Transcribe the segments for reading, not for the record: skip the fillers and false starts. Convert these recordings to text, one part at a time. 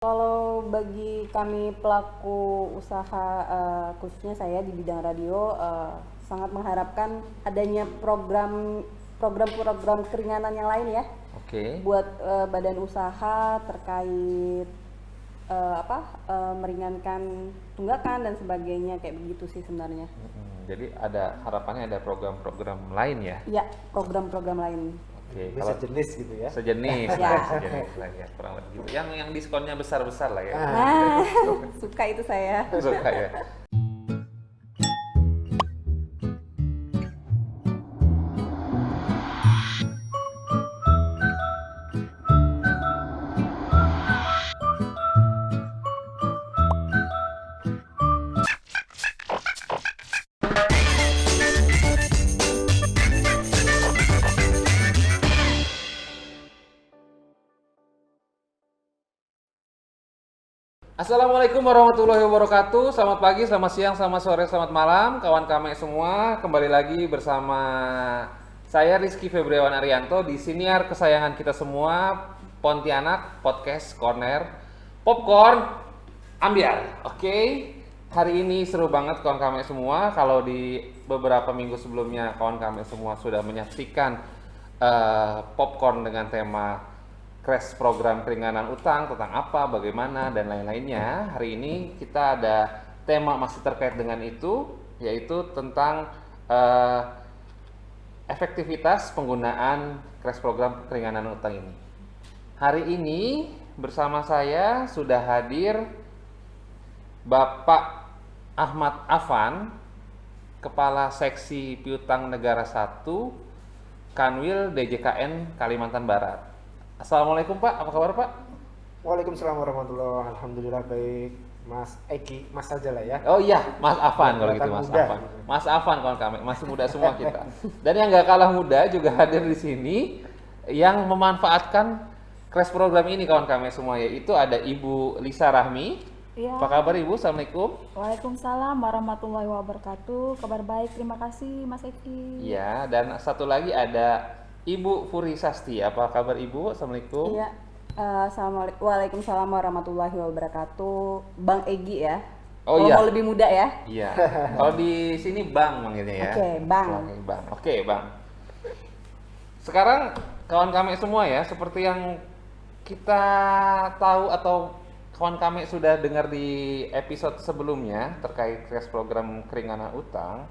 Kalau bagi kami pelaku usaha, khususnya saya di bidang radio, sangat mengharapkan adanya program-program keringanan yang lain ya, Oke. buat badan usaha terkait meringankan tunggakan dan sebagainya kayak begitu sih sebenarnya. Jadi ada harapannya ada program-program lain ya. Ya, program-program lain. Oke, Bisa kalau jenis gitu ya. sejenis Ya. lah, sejenis lah ya, kurang lebih gitu. Yang diskonnya besar-besar lah ya. Nah, suka itu saya. Suka ya. Assalamualaikum warahmatullahi wabarakatuh. Selamat pagi, selamat siang, selamat sore, selamat malam, kawan kami semua. Kembali lagi bersama saya Rizky Febriawan Arianto di siniar kesayangan kita semua, Pontianak Podcast Corner Popcorn Ambiar. Oke, hari ini seru banget kawan kami semua. Kalau di beberapa minggu sebelumnya kawan kami semua sudah menyaksikan popcorn dengan tema crash program keringanan utang tentang apa, bagaimana, dan lain-lainnya. Hari ini kita ada tema masih terkait dengan itu, yaitu tentang efektivitas penggunaan crash program keringanan utang ini. Hari ini bersama saya sudah hadir Bapak Ahmad Afan, Kepala Seksi Piutang Negara 1, Kanwil DJKN Kalimantan Barat. Assalamualaikum Pak, apa kabar Pak? Waalaikumsalam warahmatullahi wabarakatuh. Alhamdulillah baik. Mas Eki, Mas aja lah ya. Oh iya, Mas Afan kalau gitu, Mas Muda. Afan. Mas Afan kawan kami, masih muda semua kita. Dan yang nggak kalah muda juga hadir di sini yang memanfaatkan crash program ini kawan kami semua, yaitu ada Ibu Lisa Rahmi. Ya. Apa kabar Ibu? Assalamualaikum. Waalaikumsalam warahmatullahi wabarakatuh. Kabar baik, terima kasih Mas Eki. Iya, dan satu lagi ada Ibu Furi Sasti. Apa kabar Ibu? Assalamualaikum. Iya, Waalaikumsalam warahmatullahi wabarakatuh. Bang Egi ya. Oh Kalau iya. mau lebih muda ya. Iya. Kalau di sini Bang manggilnya ya. Oke, Bang. Oke, Bang. Oke, Bang. Sekarang kawan kami semua ya, seperti yang kita tahu atau kawan kami sudah dengar di episode sebelumnya terkait crash program keringanan utang.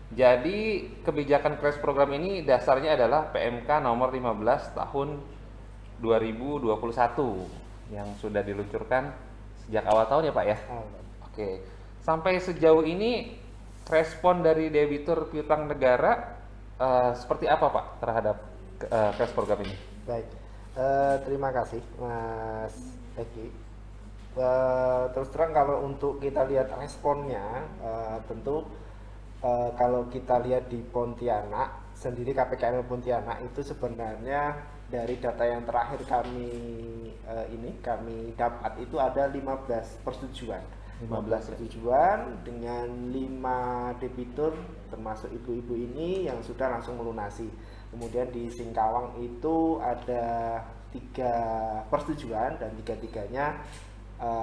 Jadi kebijakan crash program ini dasarnya adalah PMK nomor 15 tahun 2021 yang sudah diluncurkan sejak awal tahun ya Pak ya. Oke. Sampai sejauh ini respon dari debitur piutang negara seperti apa Pak terhadap crash program ini? Baik. Terima kasih Mas Eki. Terus terang kalau untuk kita lihat responnya, tentu kalau kita lihat di Pontianak sendiri, KPKM Pontianak itu sebenarnya dari data yang terakhir kami dapat itu ada 15 persetujuan. 15 persetujuan dengan 5 debitur termasuk ibu-ibu ini yang sudah langsung melunasi. Kemudian di Singkawang itu ada 3 persetujuan dan tiga-tiganya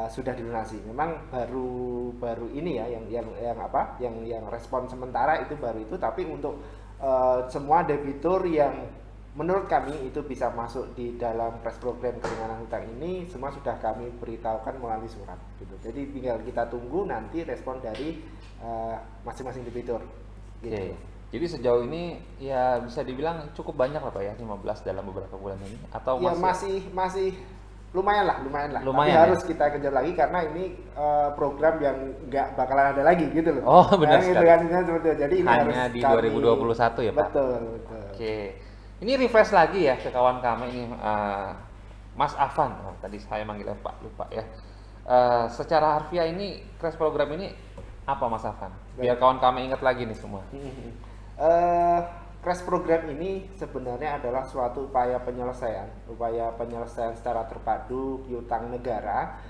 sudah dilunasi. Memang baru ini ya yang respon sementara itu baru itu, tapi untuk semua debitur yang menurut kami itu bisa masuk di dalam crash program keringanan hutang ini semua sudah kami beritahukan melalui surat gitu. Jadi tinggal kita tunggu nanti respon dari masing-masing debitur gitu. Oke. Jadi sejauh ini ya bisa dibilang cukup banyak lah Pak ya, 15 dalam beberapa bulan ini atau Ya masih lumayan lah. Tapi Lumayan, harus kita kejar lagi karena ini program yang nggak bakalan ada lagi gitu loh. Oh, benar Nah, sekali. Kan, seperti itu. Jadi ini hanya harus di kami, 2021 ya Pak. Betul. Oke. Ini refresh lagi ya ke kawan kami ini Mas Afan. Oh, tadi saya manggilnya Pak, lupa ya. Secara harfiah ini crash program ini apa Mas Afan? Biar kawan kami ingat lagi nih semua. Crash program ini sebenarnya adalah suatu upaya penyelesaian secara terpadu piutang negara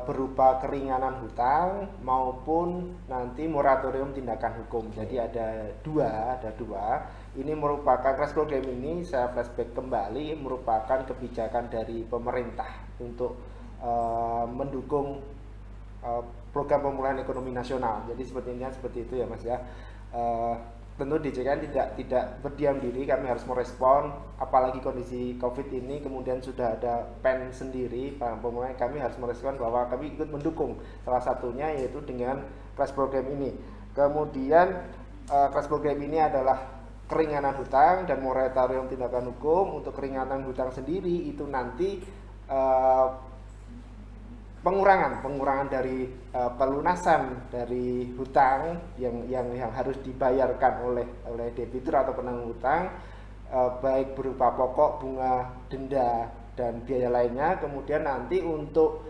berupa keringanan hutang maupun nanti moratorium tindakan hukum. Jadi ada dua. Ini merupakan crash program ini, saya flashback kembali, merupakan kebijakan dari pemerintah untuk mendukung program pemulihan ekonomi nasional. Jadi sepertinya seperti itu ya Mas ya. Tentu DJKN tidak berdiam diri, kami harus merespon, apalagi kondisi COVID ini, kemudian sudah ada PEN sendiri, pemulihan, kami harus merespon bahwa kami ikut mendukung, salah satunya yaitu dengan crash program ini. Kemudian crash program ini adalah keringanan hutang dan moratorium tindakan hukum. Untuk keringanan hutang sendiri itu nanti pengurangan dari pelunasan dari hutang yang harus dibayarkan oleh debitur atau penanggung hutang, baik berupa pokok, bunga, denda dan biaya lainnya. Kemudian nanti untuk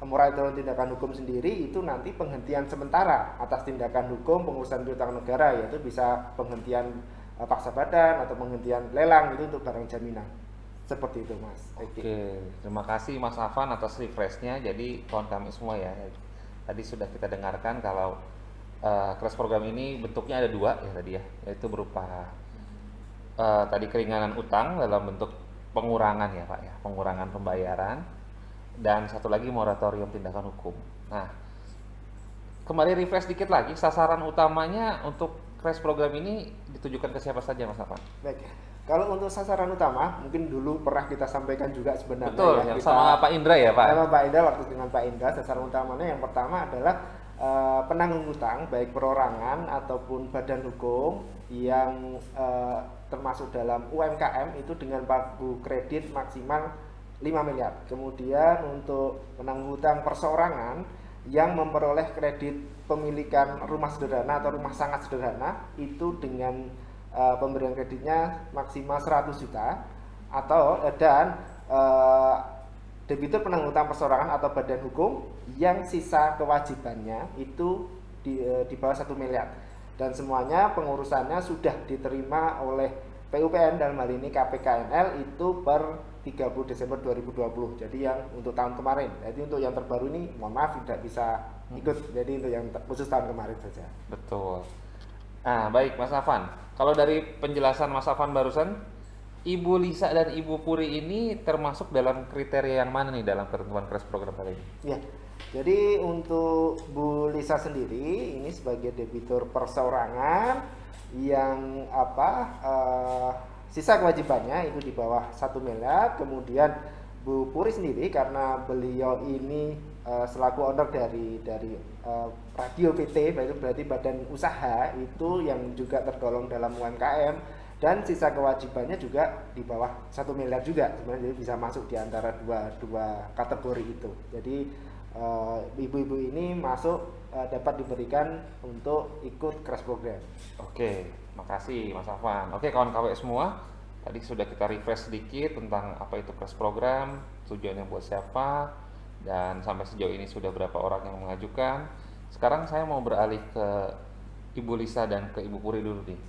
moratorium tindakan hukum sendiri itu nanti penghentian sementara atas tindakan hukum pengurusan piutang negara, yaitu bisa penghentian paksa badan atau penghentian lelang itu untuk barang jaminan. Seperti itu Mas. Oke, terima kasih Mas Afan atas refreshnya. Jadi kawan kami semua ya, tadi sudah kita dengarkan kalau crash program ini bentuknya ada dua ya tadi ya, yaitu berupa tadi keringanan utang dalam bentuk pengurangan ya Pak ya, pengurangan pembayaran, dan satu lagi moratorium tindakan hukum. Nah, kembali refresh dikit lagi, sasaran utamanya untuk crash program ini ditujukan ke siapa saja Mas Afan? Baik. Kalau untuk sasaran utama, mungkin dulu pernah kita sampaikan juga sebenarnya. Betul, ya, sama Pak Indra ya Pak? Sama Pak Indra, waktu dengan Pak Indra, sasaran utamanya yang pertama adalah penanggung hutang, baik perorangan ataupun badan hukum yang termasuk dalam UMKM itu dengan pagu kredit maksimal 5 miliar. Kemudian untuk penanggung hutang perseorangan yang memperoleh kredit pemilikan rumah sederhana atau rumah sangat sederhana itu dengan pemberian kreditnya maksimal 100 juta atau debitur penanggung hutang perseorangan atau badan hukum yang sisa kewajibannya itu di bawah 1 miliar, dan semuanya pengurusannya sudah diterima oleh PUPN dalam hal ini KPKNL itu per 30 Desember 2020. Jadi yang untuk tahun kemarin. Jadi untuk yang terbaru ini mohon maaf tidak bisa ikut. Jadi untuk yang khusus tahun kemarin saja. Betul. Nah, baik Mas Afan. Kalau dari penjelasan Mas Afan barusan, Ibu Lisa dan Ibu Puri ini termasuk dalam kriteria yang mana nih dalam ketentuan crash program kali ini? Ya. Jadi untuk Bu Lisa sendiri ini sebagai debitur perseorangan yang sisa kewajibannya itu di bawah 1 miliar. Kemudian Bu Puri sendiri karena beliau ini selaku owner dari Radio PT, itu berarti badan usaha itu yang juga tergolong dalam UMKM, dan sisa kewajibannya juga di bawah 1 miliar juga sebenarnya, jadi bisa masuk di antara dua kategori itu. Jadi ibu-ibu ini masuk dapat diberikan untuk ikut crash program. Oke, makasih Mas Afan. Oke kawan KW semua, tadi sudah kita refresh sedikit tentang apa itu crash program, tujuannya buat siapa, dan sampai sejauh ini sudah berapa orang yang mengajukan. Sekarang saya mau beralih ke Ibu Lisa dan ke Ibu Puri dulu nih.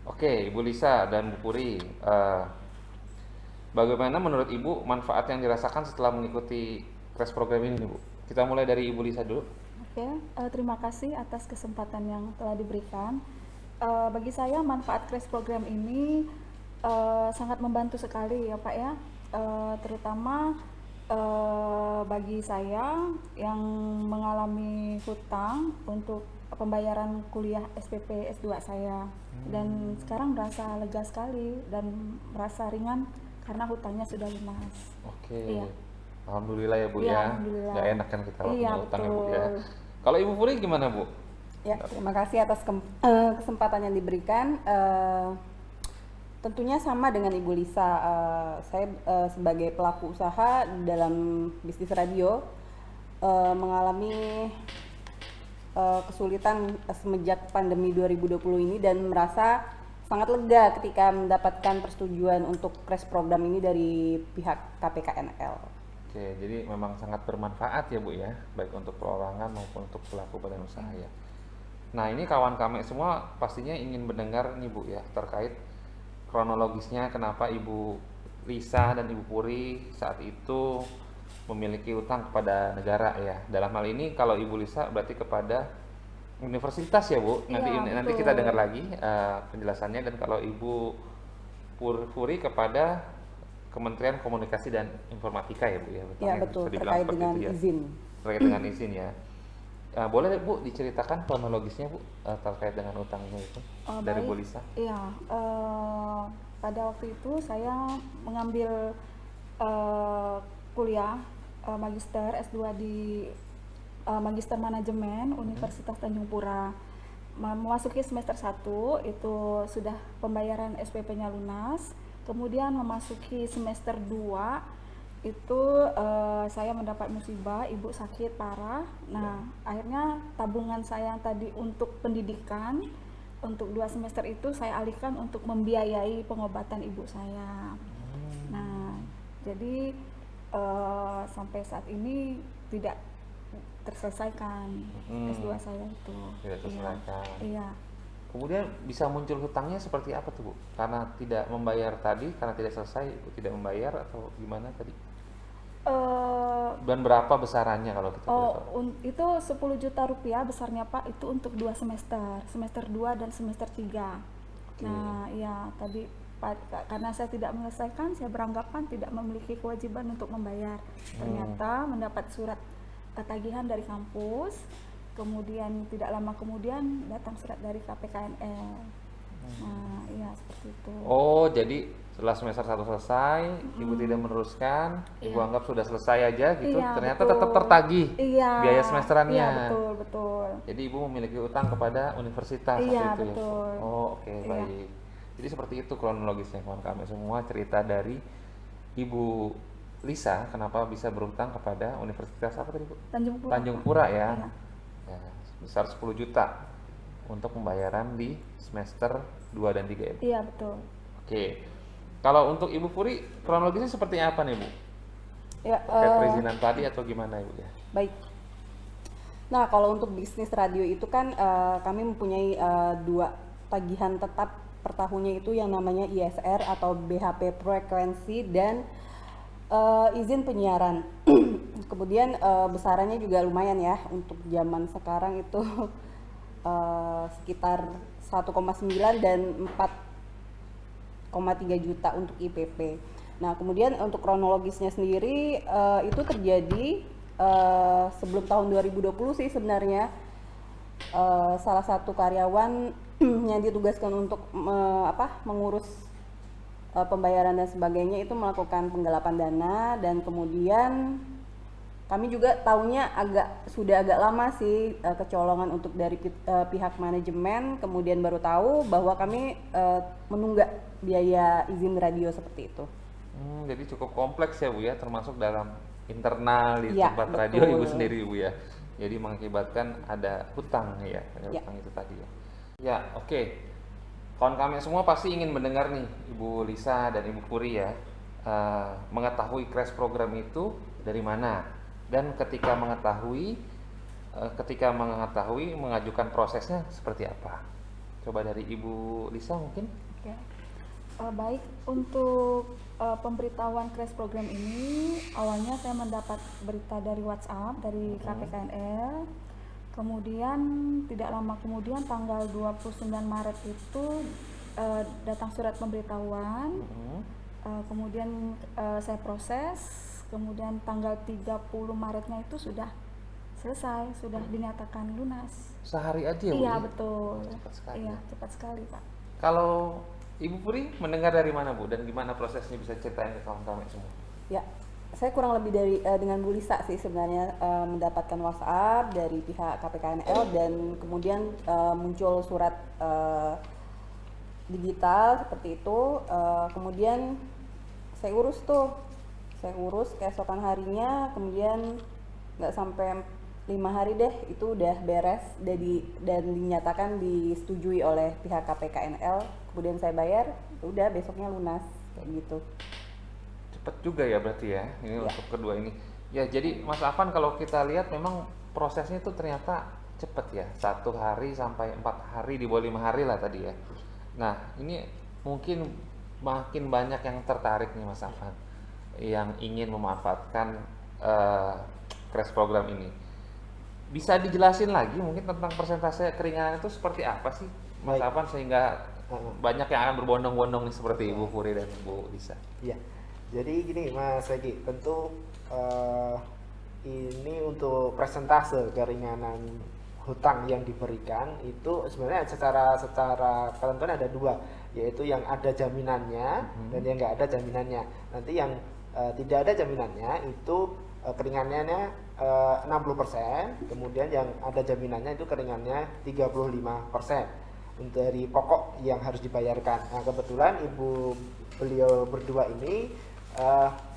Oke, Ibu Lisa dan Bu Puri, bagaimana menurut Ibu manfaat yang dirasakan setelah mengikuti crash program ini nih Bu? Kita mulai dari Ibu Lisa dulu. Oke, terima kasih atas kesempatan yang telah diberikan. Bagi saya manfaat crash program ini sangat membantu sekali ya Pak ya, terutama bagi saya yang mengalami hutang untuk pembayaran kuliah SPP S2 saya, dan sekarang merasa lega sekali dan merasa ringan karena hutangnya sudah lunas. Oke. Iya. Alhamdulillah ya Bu Iya, ya. alhamdulillah. Nggak enak kan kita kalau Iya, punya utang ya Bu ya. betul. Kalau Ibu Puri gimana Bu? Ya, terima kasih atas kesempatan yang diberikan. Tentunya sama dengan Ibu Lisa, saya sebagai pelaku usaha dalam bisnis radio mengalami kesulitan semenjak pandemi 2020 ini, dan merasa sangat lega ketika mendapatkan persetujuan untuk crash program ini dari pihak KPKNL. Oke, jadi memang sangat bermanfaat ya Bu ya, baik untuk perorangan maupun untuk pelaku badan usaha ya. Nah ini kawan kami semua pastinya ingin mendengar nih Bu ya, terkait kronologisnya kenapa Ibu Lisa dan Ibu Puri saat itu memiliki utang kepada negara ya. Dalam hal ini kalau Ibu Lisa berarti kepada universitas ya Bu. Nanti Iya, nanti betul. kita dengar lagi penjelasannya. Dan kalau Ibu Puri kepada Kementerian Komunikasi dan Informatika ya Bu ya? Ya betul, terkait dengan izin. Terkait dengan izin ya. Boleh Bu diceritakan kronologisnya Bu terkait dengan utangnya itu dari Bu Lisa? Iya, pada waktu itu saya mengambil kuliah magister S2 di Magister Manajemen Universitas Tanjung Pura. Memasuki semester 1 itu sudah pembayaran SPP-nya lunas. Kemudian memasuki semester 2 itu saya mendapat musibah, ibu sakit parah. Nah, akhirnya tabungan saya yang tadi untuk pendidikan untuk 2 semester itu saya alihkan untuk membiayai pengobatan ibu saya. Nah, jadi sampai saat ini tidak terselesaikan S2 saya itu. Tidak terselesaikan. Iya. Kemudian bisa muncul hutangnya seperti apa tuh Bu? Karena tidak membayar tadi, karena tidak selesai, tidak membayar atau gimana tadi? Dan berapa besarannya kalau kita boleh tahu? Itu 10 juta rupiah besarnya Pak, itu untuk 2 semester, semester 2 dan semester 3. Nah, ya tadi karena saya tidak menyelesaikan, saya beranggapan tidak memiliki kewajiban untuk membayar. Ternyata mendapat surat tagihan dari kampus. Kemudian tidak lama kemudian datang surat dari KPKNL. Nah, iya seperti itu. Oh, jadi setelah semester 1 selesai, Ibu tidak meneruskan, Ibu anggap sudah selesai aja gitu. Iya, Ternyata betul. tetap tertagih biaya semesterannya. Iya, betul. Jadi Ibu memiliki utang kepada universitas Iya, waktu itu betul. ya. Oh, oke, baik. Jadi seperti itu kronologisnya kawan kami semua, cerita dari Ibu Lisa kenapa bisa berutang kepada universitas apa tadi Bu? Tanjung Pura. Tanjung Pura ya. Iya. Ya, sebesar 10 juta untuk pembayaran di semester 2 dan 3 ya Bu? Iya, betul. Oke. Kalau untuk Ibu Puri kronologisnya seperti apa nih Bu? Ya, Terkait perizinan tadi atau gimana Ibu ya? baik. Nah, kalau untuk bisnis radio itu kan kami mempunyai 2 tagihan tetap per tahunnya, itu yang namanya ISR atau BHP frekuensi dan izin penyiaran. Kemudian besarannya juga lumayan ya, untuk zaman sekarang itu sekitar 1,9 dan 4,3 juta untuk IPP. Nah, kemudian untuk kronologisnya sendiri itu terjadi sebelum tahun 2020 sih sebenarnya. Salah satu karyawan yang ditugaskan untuk mengurus pembayaran dan sebagainya itu melakukan penggelapan dana, dan kemudian kami juga tahunya sudah agak lama sih kecolongan untuk dari pihak manajemen, kemudian baru tahu bahwa kami menunggak biaya izin radio seperti itu. Jadi cukup kompleks ya Bu ya, termasuk dalam internal di Ya, tempat betul. radio Ibu sendiri Bu ya. Jadi mengakibatkan ada hutang ya, Ya. hutang itu tadi ya. Ya, oke. Kawan kami semua pasti ingin mendengar nih Ibu Lisa dan Ibu Puri ya, mengetahui crash program itu dari mana, dan ketika mengetahui mengajukan prosesnya seperti apa. Coba dari Ibu Lisa mungkin. Oke. Baik, untuk pemberitahuan crash program ini awalnya saya mendapat berita dari WhatsApp dari KPKNL. Kemudian tidak lama kemudian tanggal 29 Maret itu datang surat pemberitahuan. Kemudian saya proses, kemudian tanggal 30 Maretnya itu sudah selesai, sudah dinyatakan lunas. Sehari aja ya Bu? Iya, ya? betul. Cepat sekali. Iya, cepat sekali Pak. Kalau Ibu Puri mendengar dari mana Bu, dan gimana prosesnya, bisa ceritain ke kawan kami semua? Ya, saya kurang lebih dari dengan Bu Lisa sih sebenarnya, mendapatkan WhatsApp dari pihak KPKNL dan kemudian muncul surat digital seperti itu. Kemudian saya urus keesokan harinya, kemudian nggak sampai 5 hari deh itu udah beres dan dinyatakan disetujui oleh pihak KPKNL. Kemudian saya bayar, udah besoknya lunas kayak gitu. Cepet juga ya berarti ya, ini untuk kedua ini. Ya, jadi Mas Afan, kalau kita lihat memang prosesnya itu ternyata cepet ya, 1 hari sampai 4 hari, di bawah 5 hari lah tadi ya. Nah, ini mungkin makin banyak yang tertarik nih Mas Afan, yang ingin memanfaatkan crash program ini. Bisa dijelasin lagi mungkin tentang persentase keringanan itu seperti apa sih Mas Afan, sehingga banyak yang akan berbondong-bondong nih seperti Ibu Puri dan Bu Lisa. Ya, Jadi gini Mas Egi, tentu ini untuk persentase keringanan hutang yang diberikan itu sebenarnya secara ketentuan ada dua, yaitu yang ada jaminannya dan yang nggak ada jaminannya. Nanti yang tidak ada jaminannya itu keringanannya 60%, kemudian yang ada jaminannya itu keringannya 35% dari pokok yang harus dibayarkan. Nah, kebetulan beliau berdua ini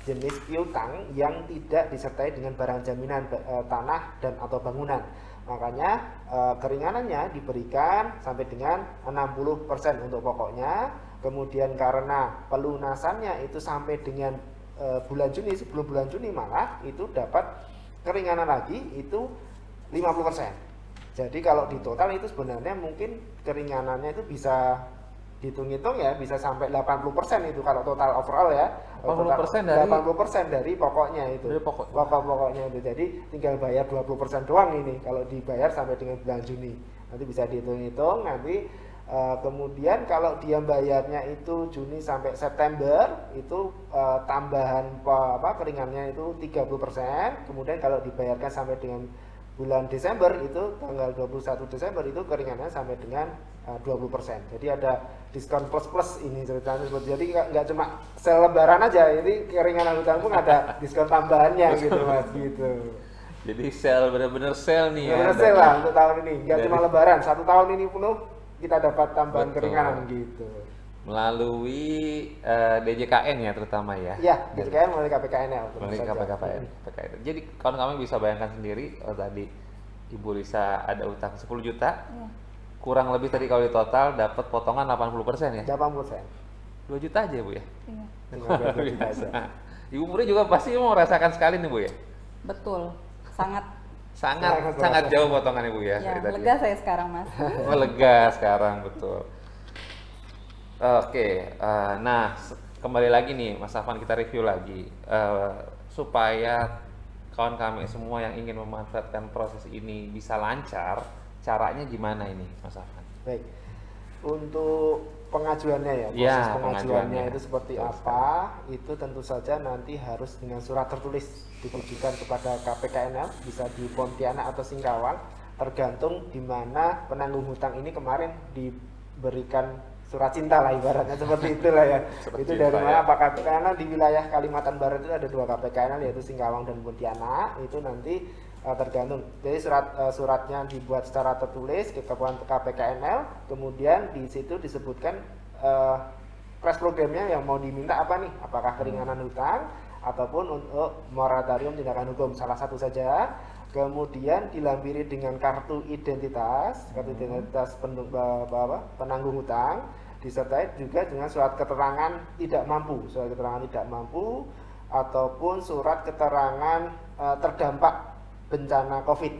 jenis piutang yang tidak disertai dengan barang jaminan tanah dan atau bangunan. Makanya keringanannya diberikan sampai dengan 60% untuk pokoknya. Kemudian karena pelunasannya itu sampai dengan bulan Juni, sebelum bulan Juni malah itu dapat keringanan lagi itu 50%. Jadi kalau di total itu sebenarnya mungkin keringanannya itu bisa dihitung-hitung ya bisa sampai 80% itu kalau total overall ya. 80% dari 80% dari pokoknya itu. Dari pokok. Pokoknya itu. Jadi tinggal bayar 20% doang ini kalau dibayar sampai dengan bulan Juni. Nanti bisa dihitung-hitung nanti kemudian kalau dia bayarnya itu Juni sampai September itu tambahan keringanannya itu 30%. Kemudian kalau dibayarkan sampai dengan bulan Desember itu tanggal 21 Desember itu keringanannya sampai dengan 20%. Jadi ada diskon plus ini ceritanya. Jadi nggak cuma sel lebaran aja, ini keringanan hutang pun ada diskon tambahannya gitu Mas gitu. Jadi sel benar-benar sel nih ya. Benar sel lah untuk tahun ini, nggak cuma lebaran, 1 tahun ini penuh kita dapat tambahan Betul. keringanan gitu. Melalui DJKN ya terutama ya. Iya, DJKN melalui KPKNL. Melalui KPKN. Jadi kawan kami bisa bayangkan sendiri tadi Ibu Lisa ada utang 10 juta. Iya. Kurang lebih tadi kalau di total dapat potongan 80% ya. 80%. 2 juta aja Bu ya. Iya. Dengan 2 juta aja. Ibu Puri juga pasti mau merasakan sekali nih Bu ya. Betul, sangat Sangat jauh potongan Ibu ya. ya, dari tadi. lega saya sekarang Mas. Oh, lega sekarang betul. Oke, nah kembali lagi nih Mas Afan kita review lagi supaya kawan kami semua yang ingin memanfaatkan proses ini bisa lancar, caranya gimana ini Mas Afan? Baik. Untuk pengajuannya ya, proses Ya, pengajuannya pengajuannya. itu seperti Betul apa? Itu tentu saja nanti harus dengan surat tertulis ditujukan kepada KPKNL, bisa di Pontianak atau Singkawang, tergantung di mana penanggung hutang ini kemarin diberikan surat cinta lah ibaratnya seperti itulah ya. Surat Itu cinta, dari ya. mana? Apakah karena di wilayah Kalimantan Barat itu ada 2 KPKNL yaitu Singkawang dan Pontianak. Itu nanti tergantung. Jadi suratnya dibuat secara tertulis ke KPKNL, kemudian di situ disebutkan crash programnya yang mau diminta apa nih? Apakah keringanan hutang ataupun untuk moratorium tindakan hukum, salah satu saja. Kemudian dilampiri dengan kartu identitas penanggung hutang, disertai juga dengan surat keterangan tidak mampu, ataupun surat keterangan terdampak bencana COVID.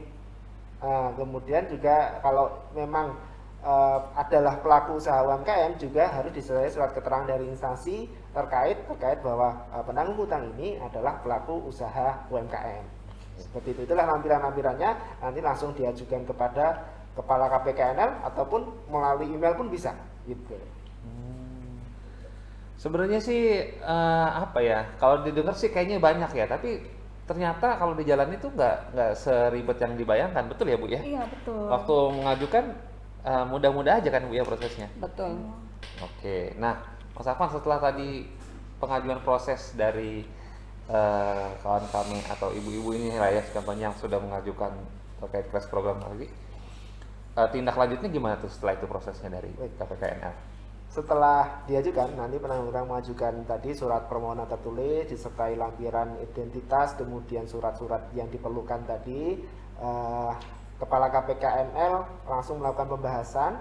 Kemudian juga kalau memang adalah pelaku usaha UMKM juga harus disertai surat keterangan dari instansi terkait bahwa penanggung hutang ini adalah pelaku usaha UMKM. Seperti itu, itulah lampiran-lampirannya, nanti langsung diajukan kepada kepala KPKNL ataupun melalui email pun bisa gitu. Sebenarnya sih apa ya? Kalau didengar sih kayaknya banyak ya, tapi ternyata kalau di jalan itu nggak seribet yang dibayangkan, betul ya Bu ya? Iya, betul. Waktu mengajukan mudah-mudah aja kan Bu ya prosesnya. Betul. Oke, nah Mas Afan setelah tadi pengajuan proses dari kawan kami atau ibu-ibu ini lah ya contohnya yang sudah mengajukan terkait crash program lagi, tindak lanjutnya gimana tuh setelah itu prosesnya dari KPKNL? Setelah diajukan, nanti penanggung hutang mengajukan tadi surat permohonan tertulis disertai lampiran identitas, kemudian surat-surat yang diperlukan tadi. Kepala KPKNL langsung melakukan pembahasan,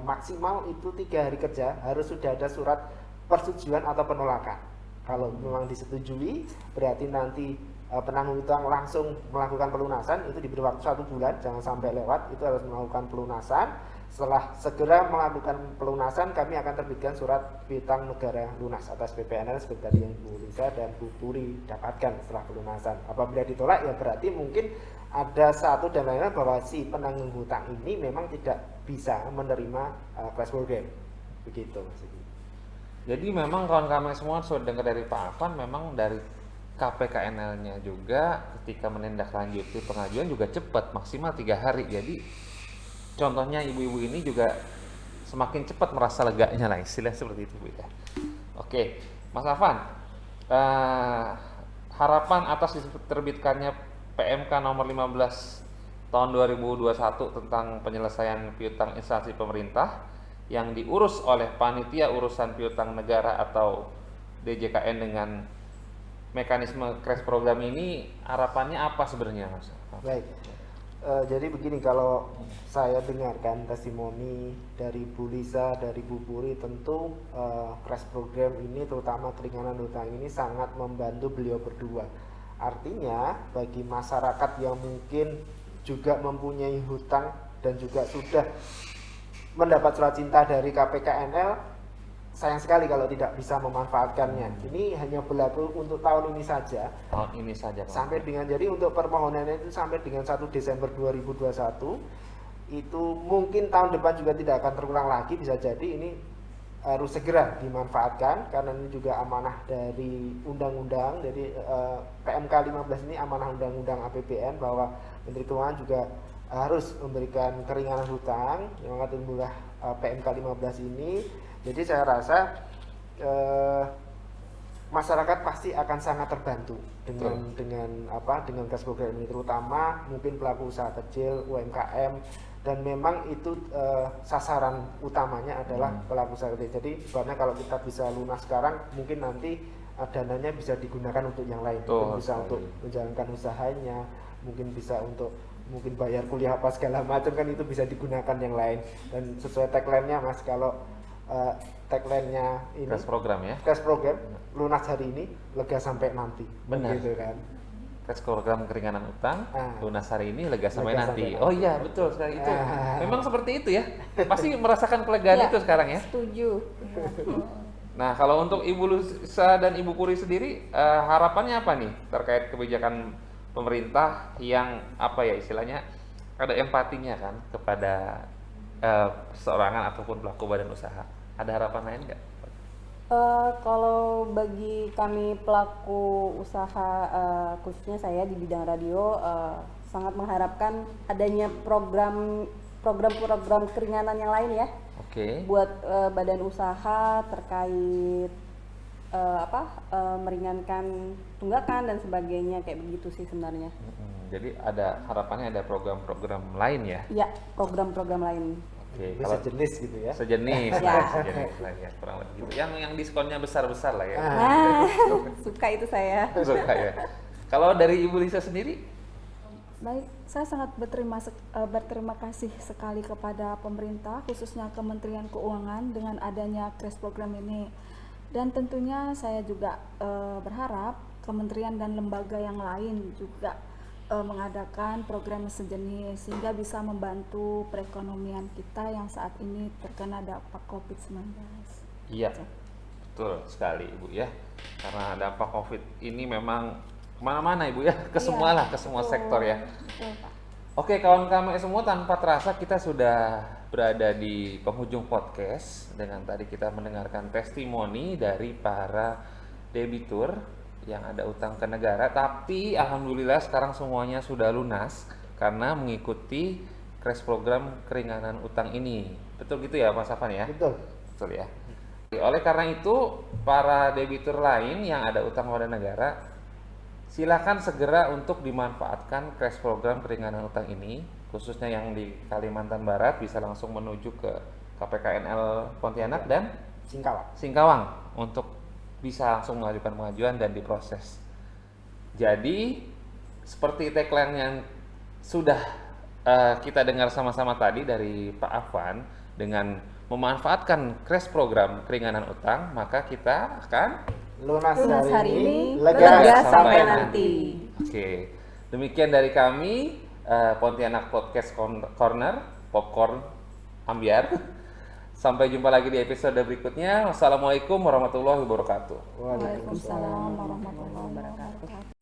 maksimal itu 3 hari kerja harus sudah ada surat persetujuan atau penolakan. Kalau memang disetujui, berarti nanti penanggung hutang langsung melakukan pelunasan, itu diberi waktu 1 bulan, jangan sampai lewat, itu harus melakukan pelunasan. Setelah segera melakukan pelunasan, kami akan terbitkan surat piutang negara lunas atas PPNL seperti tadi yang Bu Lisa dan Bu Puri dapatkan setelah pelunasan. Apabila ditolak, ya berarti mungkin ada satu dan lainnya bahwa si penanggung hutang ini memang tidak bisa menerima crash program. Begitu Mas. Jadi memang kawan kami semua sudah dengar dari Pak Afan, memang dari KPKNL-nya juga ketika menindaklanjuti pengajuan juga cepat, maksimal 3 hari. Jadi contohnya ibu-ibu ini juga semakin cepat merasa leganya lah, istilah seperti itu Bu ya. Oke, Mas Afan, harapan atas diterbitkannya PMK nomor 15 tahun 2021 tentang penyelesaian piutang instansi pemerintah yang diurus oleh Panitia Urusan Piutang Negara atau DJKN dengan mekanisme crash program ini, harapannya apa sebenarnya Mas? Baik. Jadi begini, kalau saya dengarkan testimoni dari Bu Lisa, dari Bu Puri, tentu crash program ini, terutama keringanan hutang ini sangat membantu beliau berdua. Artinya bagi masyarakat yang mungkin juga mempunyai hutang dan juga sudah mendapat surat cinta dari KPKNL, sayang sekali kalau tidak bisa memanfaatkannya. Ini hanya berlaku untuk tahun ini saja. Tahun ini saja Pak. Sampai dengan, jadi untuk permohonannya itu sampai dengan 1 Desember 2021. Itu mungkin tahun depan juga tidak akan terulang lagi, bisa jadi ini harus segera dimanfaatkan karena ini juga amanah dari undang-undang. Jadi PMK 15 ini amanah undang-undang APBN bahwa Menteri Keuangan juga harus memberikan keringanan hutang yang timbullah PMK 15 ini. Jadi saya rasa masyarakat pasti akan sangat terbantu dengan cash program ini, terutama mungkin pelaku usaha kecil, UMKM, dan memang itu sasaran utamanya adalah pelaku usaha kecil. Jadi sebenarnya kalau kita bisa lunas sekarang, mungkin nanti dananya bisa digunakan untuk yang lain, mungkin bisa untuk menjalankan usahanya, mungkin bisa untuk bayar kuliah apa segala macam, kan itu bisa digunakan yang lain. Dan sesuai tagline-nya Mas, kalau tagline-nya ini Cash program ya. cash program, lunas hari ini, lega sampai nanti. Benar. Gitu kan. Cash program keringanan utang, lunas hari ini, lega sampai Lega nanti. sampai nanti. Oh iya, betul sekali itu. Memang seperti itu ya. Pasti merasakan kelegaan Ya, itu sekarang ya. Setuju. Nah, kalau untuk Ibu Lisa dan Ibu Puri sendiri, harapannya apa nih terkait kebijakan pemerintah yang apa ya istilahnya, ada empatinya kan kepada perorangan ataupun pelaku badan usaha. Ada harapan lain nggak? Kalau bagi kami pelaku usaha, khususnya saya di bidang radio, sangat mengharapkan adanya program keringanan yang lain ya. Oke. Buat badan usaha terkait meringankan tunggakan dan sebagainya, kayak begitu sih sebenarnya. Jadi ada harapannya ada program-program lain ya? Ya, program-program lain. Oke. Bisa jenis gitu ya. Sejenis, Ya. sejenis lah ya, kurang lebih gitu. Yang diskonnya besar-besar lah ya. Nah, suka itu saya. Suka ya. Kalau dari Ibu Lisa sendiri? Baik, saya sangat berterima kasih sekali kepada pemerintah, khususnya Kementerian Keuangan dengan adanya crash program ini. Dan tentunya saya juga berharap kementerian dan lembaga yang lain juga mengadakan program sejenis sehingga bisa membantu perekonomian kita yang saat ini terkena dampak COVID-19. Iya, betul sekali Ibu ya. Karena dampak COVID ini memang kemana-mana Ibu ya, ke semua lah, ke semua sektor ya. Betul, Pak. Oke, kawan kami semua, tanpa terasa kita sudah berada di penghujung podcast dengan tadi kita mendengarkan testimoni dari para debitur yang ada utang ke negara, tapi alhamdulillah sekarang semuanya sudah lunas karena mengikuti crash program keringanan utang ini. Betul gitu ya Mas Afan ya? Betul. Betul ya. Oleh karena itu, para debitur lain yang ada utang pada negara, silakan segera untuk dimanfaatkan crash program keringanan utang ini, khususnya yang di Kalimantan Barat bisa langsung menuju ke KPKNL Pontianak dan Singkawang untuk bisa langsung mengajukan pengajuan dan diproses. Jadi seperti tagline yang sudah kita dengar sama-sama tadi dari Pak Afan, dengan memanfaatkan crash program keringanan utang, maka kita akan Lunas hari ini, lega sampai nanti. Oke, demikian dari kami Pontianak Podcast Corner, Popcorn Ambiar. Sampai jumpa lagi di episode berikutnya. Wassalamualaikum warahmatullahi wabarakatuh. Waalaikumsalam warahmatullahi wabarakatuh.